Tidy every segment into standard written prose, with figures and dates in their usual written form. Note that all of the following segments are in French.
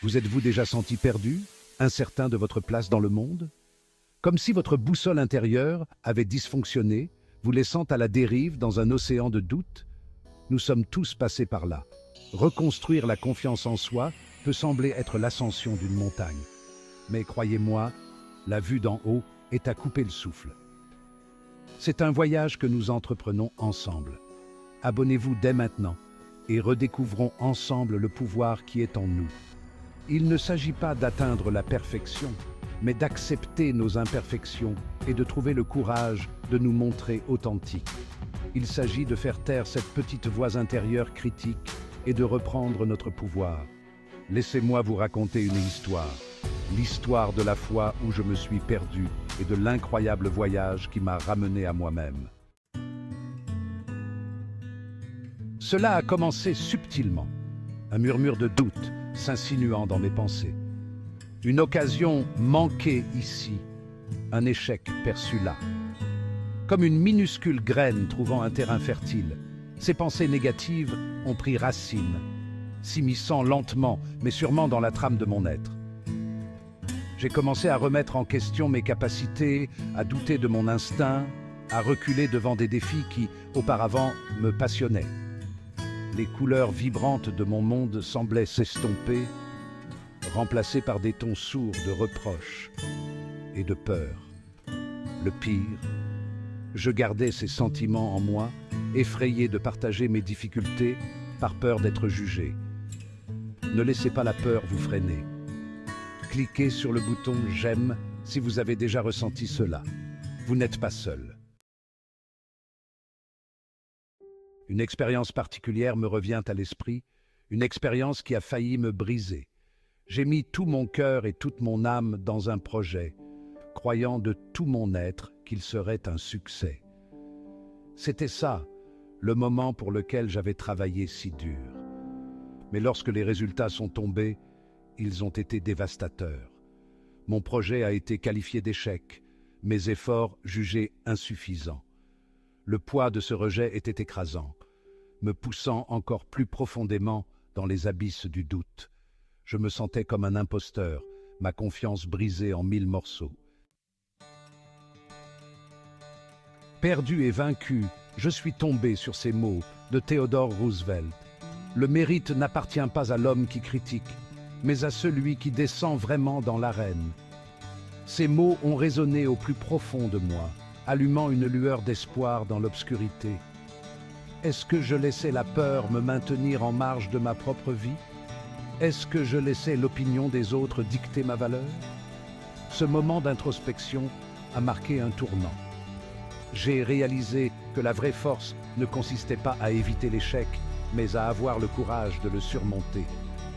Vous êtes-vous déjà senti perdu, incertain de votre place dans le monde? Comme si votre boussole intérieure avait dysfonctionné, vous laissant à la dérive dans un océan de doutes? Nous sommes tous passés par là. Reconstruire la confiance en soi peut sembler être l'ascension d'une montagne. Mais croyez-moi, la vue d'en haut est à couper le souffle. C'est un voyage que nous entreprenons ensemble. Abonnez-vous dès maintenant et redécouvrons ensemble le pouvoir qui est en nous. Il ne s'agit pas d'atteindre la perfection, mais d'accepter nos imperfections et de trouver le courage de nous montrer authentiques. Il s'agit de faire taire cette petite voix intérieure critique et de reprendre notre pouvoir. Laissez-moi vous raconter une histoire. L'histoire de la fois où je me suis perdu et de l'incroyable voyage qui m'a ramené à moi-même. Cela a commencé subtilement, un murmure de doute s'insinuant dans mes pensées. Une occasion manquée ici, un échec perçu là. Comme une minuscule graine trouvant un terrain fertile, ces pensées négatives ont pris racine, s'immisçant lentement mais sûrement dans la trame de mon être. J'ai commencé à remettre en question mes capacités, à douter de mon instinct, à reculer devant des défis qui, auparavant, me passionnaient. Les couleurs vibrantes de mon monde semblaient s'estomper, remplacées par des tons sourds de reproches et de peur. Le pire, je gardais ces sentiments en moi, effrayé de partager mes difficultés par peur d'être jugé. Ne laissez pas la peur vous freiner. Cliquez sur le bouton « J'aime » si vous avez déjà ressenti cela. Vous n'êtes pas seul. Une expérience particulière me revient à l'esprit, une expérience qui a failli me briser. J'ai mis tout mon cœur et toute mon âme dans un projet, croyant de tout mon être qu'il serait un succès. C'était ça, le moment pour lequel j'avais travaillé si dur. Mais lorsque les résultats sont tombés, ils ont été dévastateurs. Mon projet a été qualifié d'échec, mes efforts jugés insuffisants. Le poids de ce rejet était écrasant, me poussant encore plus profondément dans les abysses du doute. Je me sentais comme un imposteur, ma confiance brisée en 1000 morceaux. Perdu et vaincu, je suis tombé sur ces mots de Theodore Roosevelt. Le mérite n'appartient pas à l'homme qui critique, mais à celui qui descend vraiment dans l'arène. Ces mots ont résonné au plus profond de moi, allumant une lueur d'espoir dans l'obscurité. Est-ce que je laissais la peur me maintenir en marge de ma propre vie? Est-ce que je laissais l'opinion des autres dicter ma valeur? Ce moment d'introspection a marqué un tournant. J'ai réalisé que la vraie force ne consistait pas à éviter l'échec, mais à avoir le courage de le surmonter.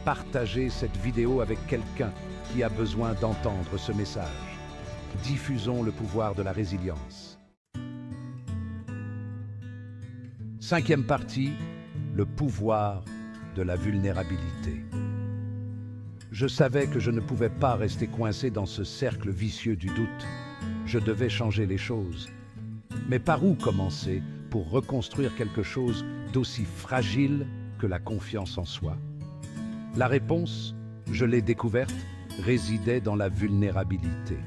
Partagez cette vidéo avec quelqu'un qui a besoin d'entendre ce message. Diffusons le pouvoir de la résilience. Cinquième partie, le pouvoir de la vulnérabilité. Je savais que je ne pouvais pas rester coincé dans ce cercle vicieux du doute. Je devais changer les choses. Mais par où commencer pour reconstruire quelque chose d'aussi fragile que la confiance en soi? La réponse, je l'ai découverte, résidait dans la vulnérabilité.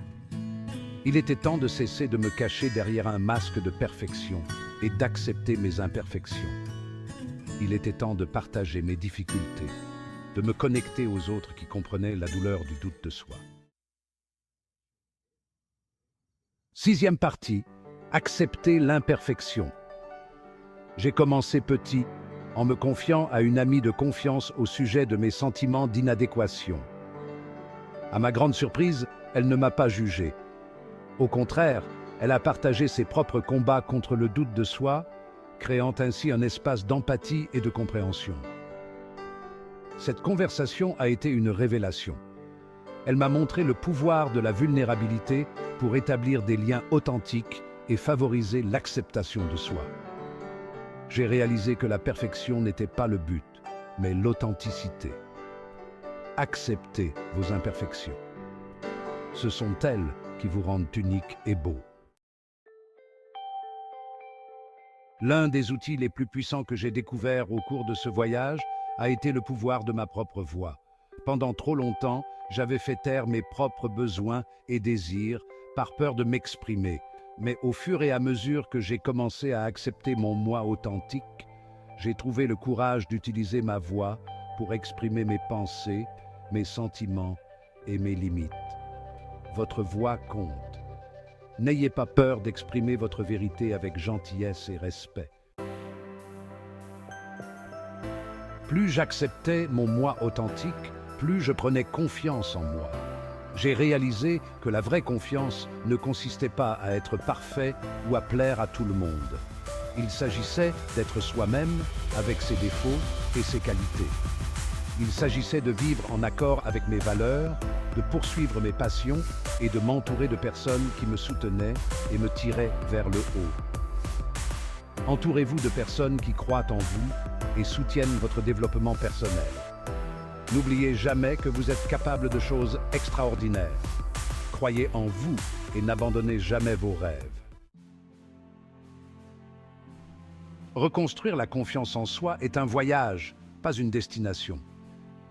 Il était temps de cesser de me cacher derrière un masque de perfection et d'accepter mes imperfections. Il était temps de partager mes difficultés, de me connecter aux autres qui comprenaient la douleur du doute de soi. Sixième partie, accepter l'imperfection. J'ai commencé petit, en me confiant à une amie de confiance au sujet de mes sentiments d'inadéquation. À ma grande surprise, elle ne m'a pas jugé. Au contraire, elle a partagé ses propres combats contre le doute de soi, créant ainsi un espace d'empathie et de compréhension. Cette conversation a été une révélation. Elle m'a montré le pouvoir de la vulnérabilité pour établir des liens authentiques et favoriser l'acceptation de soi. J'ai réalisé que la perfection n'était pas le but, mais l'authenticité. Acceptez vos imperfections. Ce sont elles qui vous rendent unique et beau. L'un des outils les plus puissants que j'ai découvert au cours de ce voyage a été le pouvoir de ma propre voix. Pendant trop longtemps, j'avais fait taire mes propres besoins et désirs par peur de m'exprimer. Mais au fur et à mesure que j'ai commencé à accepter mon moi authentique, j'ai trouvé le courage d'utiliser ma voix pour exprimer mes pensées, mes sentiments et mes limites. Votre voix compte. N'ayez pas peur d'exprimer votre vérité avec gentillesse et respect. Plus j'acceptais mon moi authentique, plus je prenais confiance en moi. J'ai réalisé que la vraie confiance ne consistait pas à être parfait ou à plaire à tout le monde. Il s'agissait d'être soi-même avec ses défauts et ses qualités. Il s'agissait de vivre en accord avec mes valeurs, de poursuivre mes passions et de m'entourer de personnes qui me soutenaient et me tiraient vers le haut. Entourez-vous de personnes qui croient en vous et soutiennent votre développement personnel. N'oubliez jamais que vous êtes capable de choses extraordinaires. Croyez en vous et n'abandonnez jamais vos rêves. Reconstruire la confiance en soi est un voyage, pas une destination.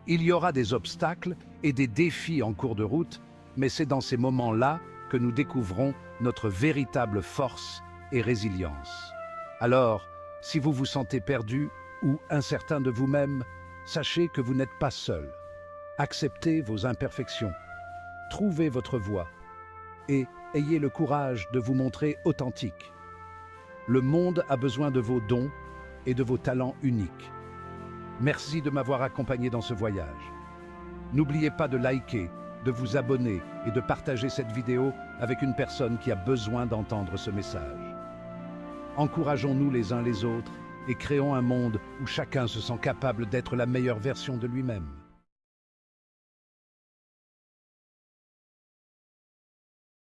Il y aura des obstacles et des défis en cours de route, mais c'est dans ces moments-là que nous découvrons notre véritable force et résilience. Alors, si vous vous sentez perdu ou incertain de vous-même, sachez que vous n'êtes pas seul. Acceptez vos imperfections, trouvez votre voie et ayez le courage de vous montrer authentique. Le monde a besoin de vos dons et de vos talents uniques. Merci de m'avoir accompagné dans ce voyage. N'oubliez pas de liker, de vous abonner et de partager cette vidéo avec une personne qui a besoin d'entendre ce message. Encourageons-nous les uns les autres et créons un monde où chacun se sent capable d'être la meilleure version de lui-même.